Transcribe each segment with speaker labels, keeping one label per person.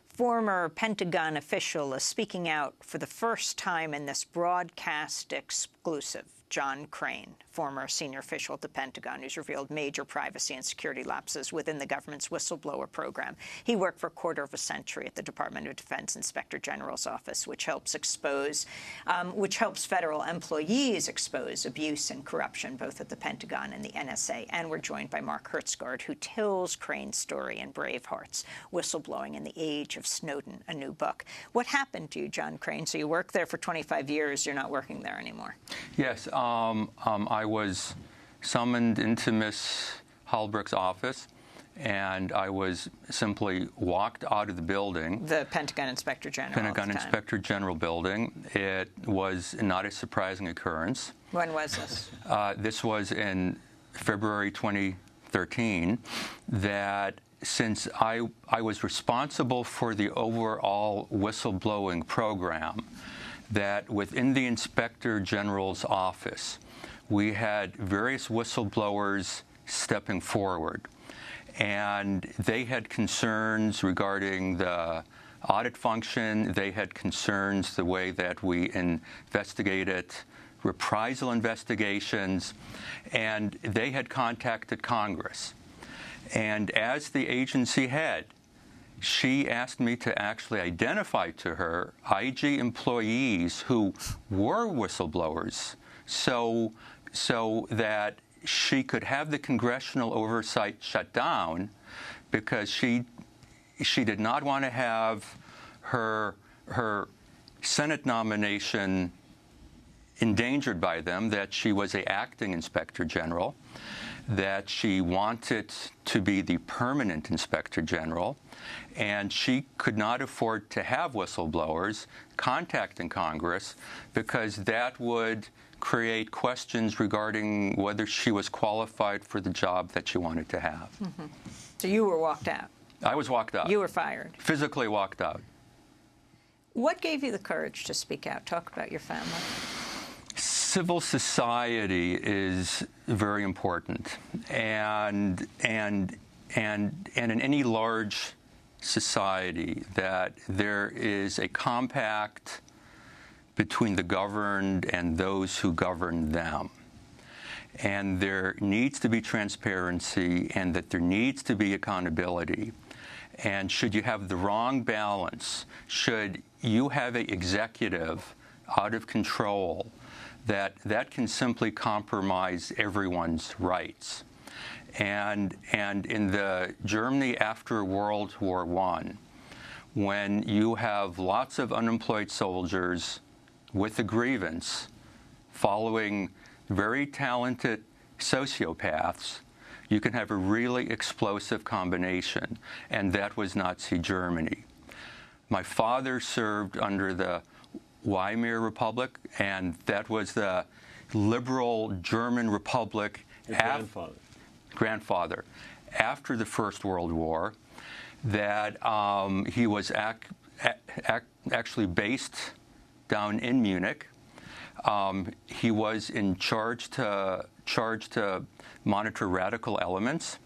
Speaker 1: former Pentagon official is speaking out for the first time in this broadcast exclusive. John Crane, former senior official at the Pentagon, who's revealed major privacy and security lapses within the government's whistleblower program. He worked for a quarter of a century at the Department of Defense Inspector General's office, which helps federal employees expose abuse and corruption, both at the Pentagon and the NSA. And we're joined by Mark Hertsgaard, who tells Crane's story in Bravehearts, Whistleblowing in the Age of Snowden, a new book. What happened to you, John Crane? So you worked there for 25 years. You're not working there anymore.
Speaker 2: Yes. I was summoned into Miss Holbrook's office, and I was simply walked out of the building.
Speaker 1: The Pentagon Inspector General.
Speaker 2: Pentagon Inspector General building. It was not a surprising occurrence.
Speaker 1: When was this?
Speaker 2: This was in February 2013. That since I was responsible for the overall whistleblowing program, that within the Inspector General's office, we had various whistleblowers stepping forward. And they had concerns regarding the audit function. They had concerns the way that we investigated reprisal investigations. And they had contacted Congress. And as the agency head, she asked me to actually identify to her IG employees who were whistleblowers so that she could have the congressional oversight shut down, because she did not want to have her Senate nomination endangered by them, that she was an acting Inspector General, that she wanted to be the permanent Inspector General, and she could not afford to have whistleblowers contacting Congress, because that would create questions regarding whether she was qualified for the job that she wanted to have.
Speaker 1: Mm-hmm. So you were walked out.
Speaker 2: I was walked out.
Speaker 1: You were fired.
Speaker 2: Physically walked out.
Speaker 1: What gave you the courage to speak out? Talk about your family.
Speaker 2: Civil society is very important, and in any large society, that there is a compact between the governed and those who govern them. And there needs to be transparency, and that there needs to be accountability. And should you have the wrong balance, should you have an executive out of control, that can simply compromise everyone's rights. And in the Germany after World War I, when you have lots of unemployed soldiers with a grievance following very talented sociopaths, you can have a really explosive combination, and that was Nazi Germany. My father served under the Weimar Republic, and that was the liberal German Republic.
Speaker 3: Your
Speaker 2: grandfather. After the First World War, that he was actually based down in Munich. He was in charged to monitor radical elements.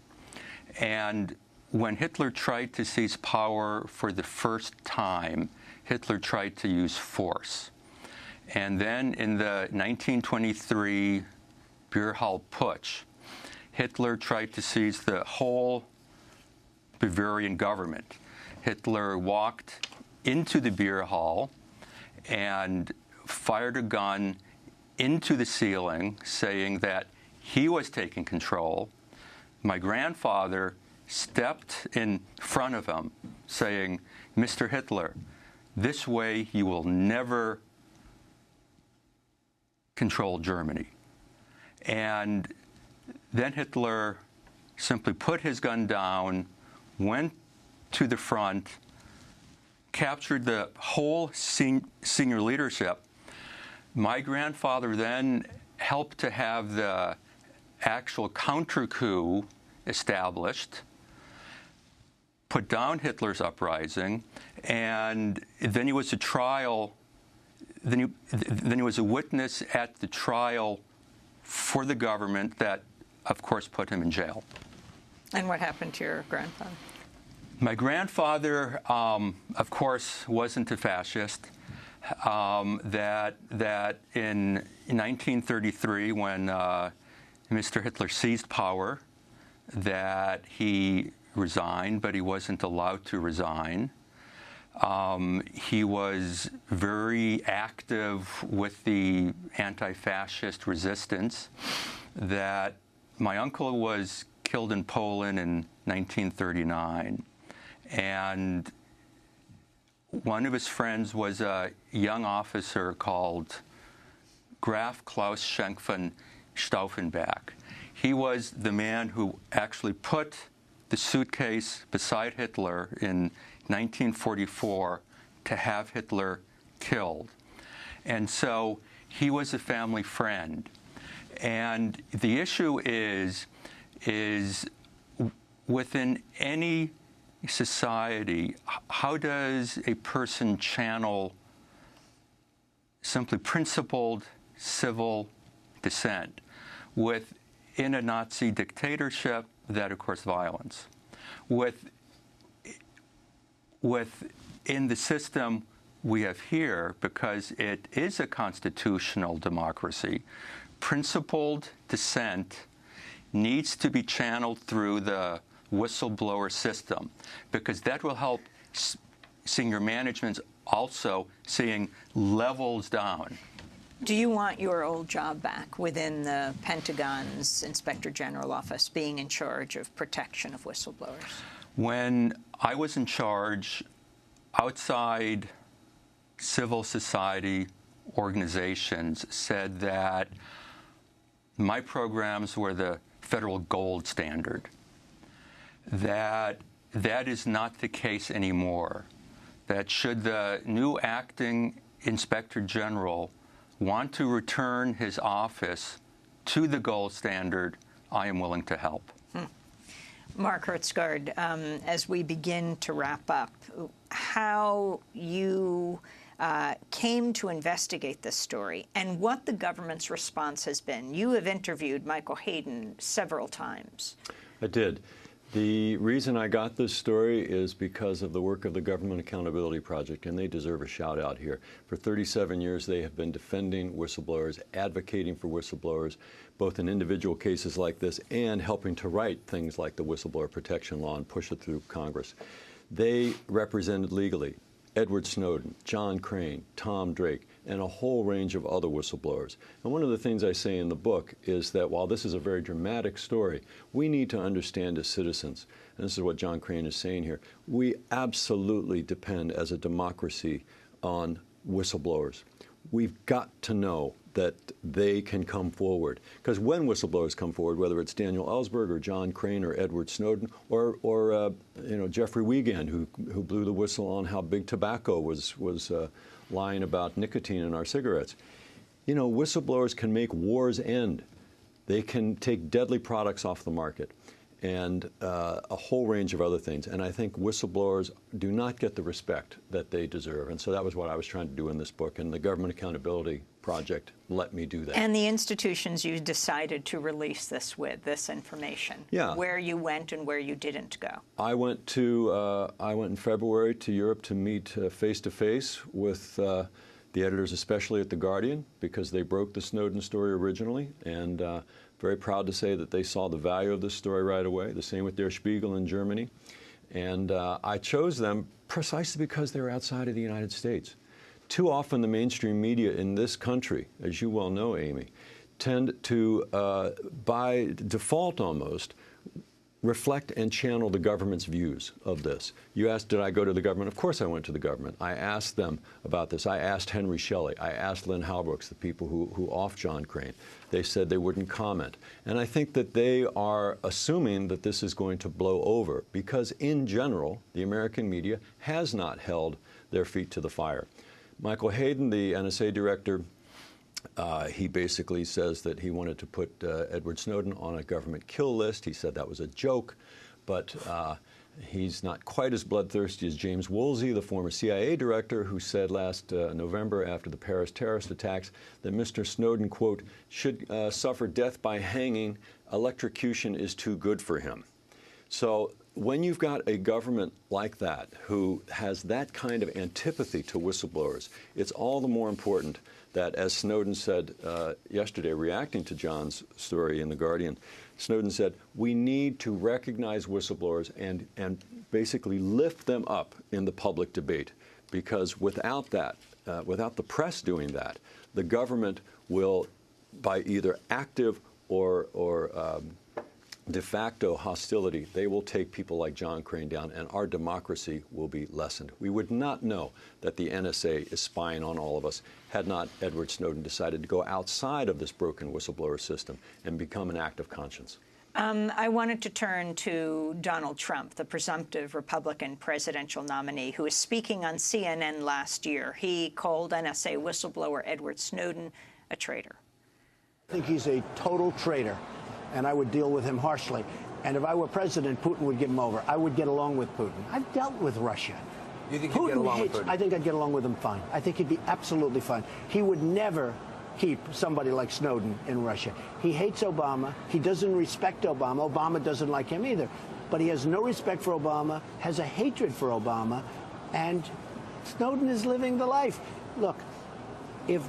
Speaker 2: And when Hitler tried to seize power for the first time, Hitler tried to use force. And then in the 1923 beer hall putsch, Hitler tried to seize the whole Bavarian government. Hitler walked into the beer hall and fired a gun into the ceiling, saying that he was taking control. My grandfather stepped in front of him, saying, "Mr. Hitler, this way you will never control Germany." And then Hitler simply put his gun down, went to the front, captured the whole senior leadership. My grandfather then helped to have the actual counter-coup established, put down Hitler's uprising, and then he was a trial. Then he was a witness at the trial for the government that, of course, put him in jail.
Speaker 1: And what happened to your grandfather?
Speaker 2: My grandfather, of course, wasn't a fascist. That in 1933, when Mr. Hitler seized power, that he resigned, but he wasn't allowed to resign. He was very active with the anti-fascist resistance. That my uncle was killed in Poland in 1939, and one of his friends was a young officer called Graf Klaus Schenk von Stauffenberg. He was the man who actually put the suitcase beside Hitler in 1944 to have Hitler killed. And so he was a family friend. And the issue is within any society, how does a person channel simply principled civil dissent within a Nazi dictatorship? That, of course, violence. Within the system we have here, because it is a constitutional democracy, principled dissent needs to be channeled through the whistleblower system, because that will help senior management also seeing levels down.
Speaker 1: Do you want your old job back within the Pentagon's Inspector General office, being in charge of protection of whistleblowers?
Speaker 2: When I was in charge, outside civil society organizations said that my programs were the federal gold standard. That is not the case anymore. That should the new acting Inspector General want to return his office to the gold standard, I am willing to help.
Speaker 1: Mark Hertzgaard, as we begin to wrap up, how you came to investigate this story and what the government's response has been. You have interviewed Michael Hayden several times.
Speaker 3: I did. The reason I got this story is because of the work of the Government Accountability Project, and they deserve a shout out here. For 37 years, they have been defending whistleblowers, advocating for whistleblowers, both in individual cases like this and helping to write things like the Whistleblower Protection Law and push it through Congress. They represented legally Edward Snowden, John Crane, Tom Drake, and a whole range of other whistleblowers. And one of the things I say in the book is that while this is a very dramatic story, we need to understand as citizens, and this is what John Crane is saying here, we absolutely depend as a democracy on whistleblowers. We've got to know that they can come forward. Because when whistleblowers come forward, whether it's Daniel Ellsberg or John Crane or Edward Snowden or Jeffrey Wiegand, who blew the whistle on how big tobacco was lying about nicotine in our cigarettes. Whistleblowers can make wars end. They can take deadly products off the market and a whole range of other things. And I think whistleblowers do not get the respect that they deserve. And so that was what I was trying to do in this book. And the Government Accountability Project let me do that.
Speaker 1: And the institutions you decided to release this with, this information.
Speaker 3: Yeah.
Speaker 1: Where you went and where you didn't go.
Speaker 3: I went in February to Europe to meet face-to-face with the editors, especially at The Guardian, because they broke the Snowden story originally. And very proud to say that they saw the value of this story right away. The same with Der Spiegel in Germany. And I chose them precisely because they were outside of the United States. Too often the mainstream media in this country, as you well know, Amy, tend to, by default almost, reflect and channel the government's views of this. You asked, did I go to the government? Of course I went to the government. I asked them about this. I asked Henry Shelley. I asked Lynn Halbrooks, the people who off John Crane. They said they wouldn't comment. And I think that they are assuming that this is going to blow over because, in general, the American media has not held their feet to the fire. Michael Hayden, the NSA director, he basically says that he wanted to put Edward Snowden on a government kill list. He said that was a joke, but he's not quite as bloodthirsty as James Woolsey, the former CIA director, who said last November after the Paris terrorist attacks that Mr. Snowden, quote, should suffer death by hanging. Electrocution is too good for him. So when you've got a government like that who has that kind of antipathy to whistleblowers, it's all the more important that, as Snowden said yesterday, reacting to John's story in The Guardian, Snowden said, we need to recognize whistleblowers and basically lift them up in the public debate, because without that, without the press doing that, the government will, by either active or de facto hostility, they will take people like John Crane down, and our democracy will be lessened. We would not know that the NSA is spying on all of us had not Edward Snowden decided to go outside of this broken whistleblower system and become an act of conscience.
Speaker 1: I wanted to turn to Donald Trump, the presumptive Republican presidential nominee, who was speaking on CNN last year. He called NSA whistleblower Edward Snowden a traitor.
Speaker 4: I think he's a total traitor, and I would deal with him harshly. And if I were president, Putin would give him over. I would get along with Putin. I've dealt with Russia.
Speaker 5: You think you'd get along with Putin?
Speaker 4: I think I'd get along with him fine. I think he'd be absolutely fine. He would never keep somebody like Snowden in Russia. He hates Obama. He doesn't respect Obama. Obama doesn't like him either. But he has no respect for Obama, has a hatred for Obama, and Snowden is living the life. Look, if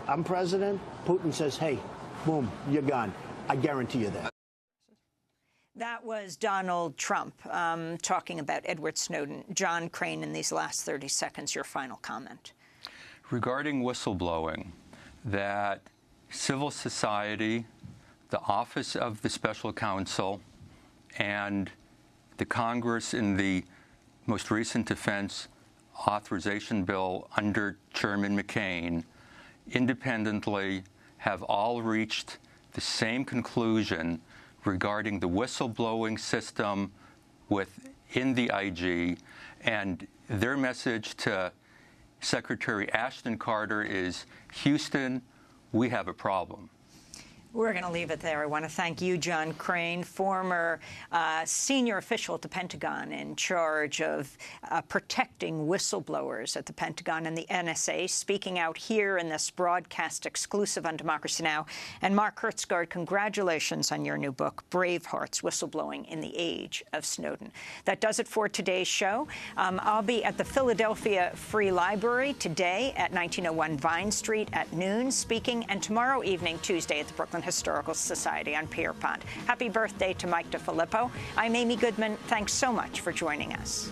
Speaker 4: I'm president, Putin says, hey, boom, you're gone. I guarantee you that.
Speaker 1: That was Donald Trump talking about Edward Snowden. John Crane, in these last 30 seconds, your final comment.
Speaker 2: Regarding whistleblowing, that civil society, the Office of the Special Counsel, and the Congress in the most recent defense authorization bill under Chairman McCain independently have all reached the same conclusion regarding the whistleblowing system within the IG, and their message to Secretary Ashton Carter is, Houston, we have a problem.
Speaker 1: We're going to leave it there. I want to thank you, John Crane, former senior official at the Pentagon in charge of protecting whistleblowers at the Pentagon and the NSA, speaking out here in this broadcast exclusive on Democracy Now! And Mark Hertsgaard, congratulations on your new book, Bravehearts, Whistleblowing in the Age of Snowden. That does it for today's show. I'll be at the Philadelphia Free Library today at 1901 Vine Street at noon, speaking, and tomorrow evening, Tuesday, at the Brooklyn Historical Society on Pierpont. Happy birthday to Mike DeFilippo. I'm Amy Goodman. Thanks so much for joining us.